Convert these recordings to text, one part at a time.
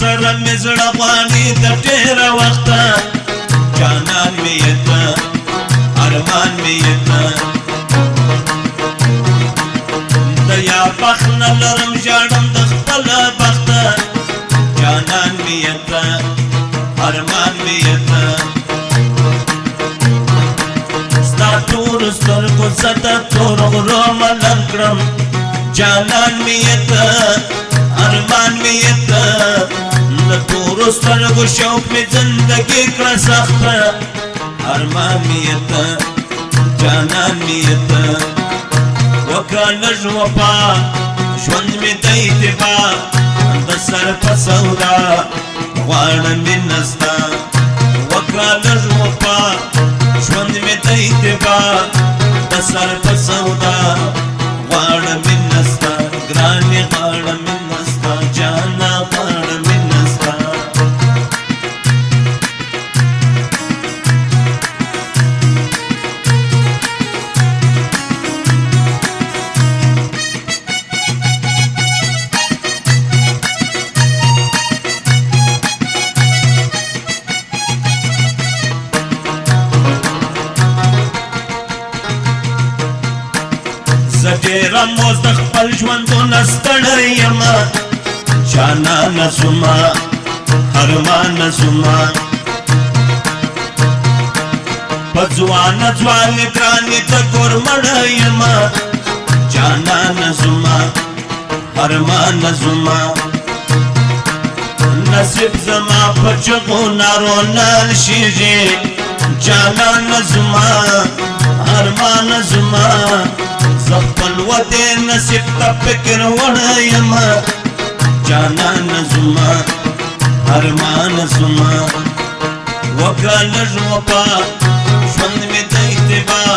سره مې زړه غواړي د ډېره وخته جانان مې یې ته ارمان مې یې ته د یا بخت نه لرم ژاړم د خپله بخته جانان مې یې ته ارمان مې یې ته ستا تورو سترګو زه د تورو غرو ملنګ کړم جانان مې یې ته ارمان مې یې ته د تورو سترګو شوق مې زندګي کړه سخته ارمان مې یې ته جانان مې یې ته وکړه لږ وفا ژوند مې د اتباع د سر په سودا غواړم مینه ستا وکړه لږ وفا ژوند مې د اتباع د سر په سودا غواړم مینه ستا ګرانې غواړم مینه ستا جانا غواړم مینه ستا زه ډېره موز د خپل ژوندونه ستړی یمه جانانه زما ارمانه زما په ځوانه ځوانې ګرانې ته ګورمړی یمه جانانه زما ارمانه زما نصیب زما په چغو نارو نه شیږي جانانه زما ارمانه زما زه خپل ودې نصیب ته فکر وړی یمه جانانه زما ارمانه زما وکړه لږ وفا ژوند مې د اتباع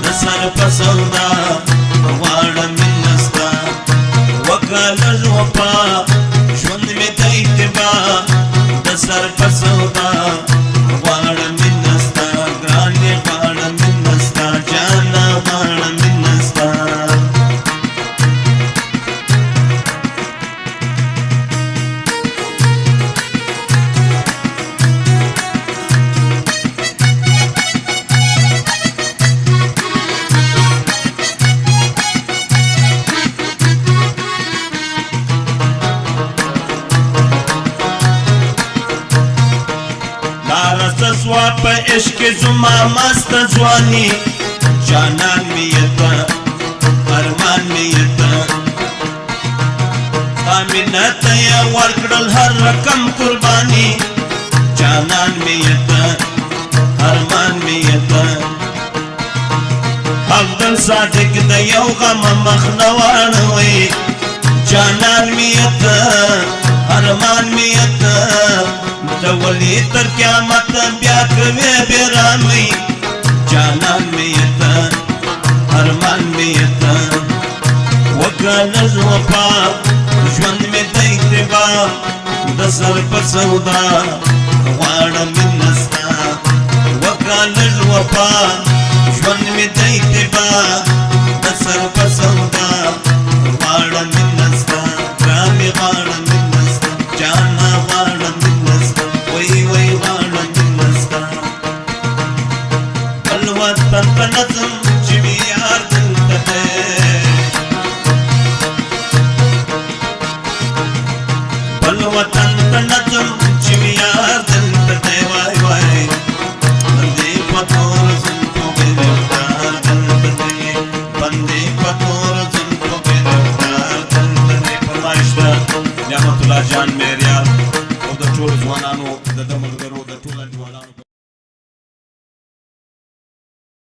د سر په سودا غواړم مینه ستا وکړه لږ وفا ژوند مې د اتباع د سر په سودا غواړم مینه ستا ګرانې غواړم مینه ستا جانه غواړم مینه ستا سوا په عشق زما مست ځواني جانان مې یې ته ارمان مې یې ته ستا مینه ته یې ورکړل هر رقم قرباني جانان مې یې ته ارمان مې یې ته عبدل صادق د یو غم مخ نه واړوئ جانان مې یې ته ارمان مې یې ته د ولي تر قیامت بیا کوي بیرامي جانان مې یې ته ارمان مې یې ته وکړه لږ وفا ژوند مې د اتباع د سر په سودا غواړم مینه ستا وکړه لږ وفا ژوند مې د اتباع د سر په سودا غواړم مینه ستا ګرانې غواړم مینه ستا جانا غواړم مینه ستا وی غواړم مینه ستا بل وطن په نظم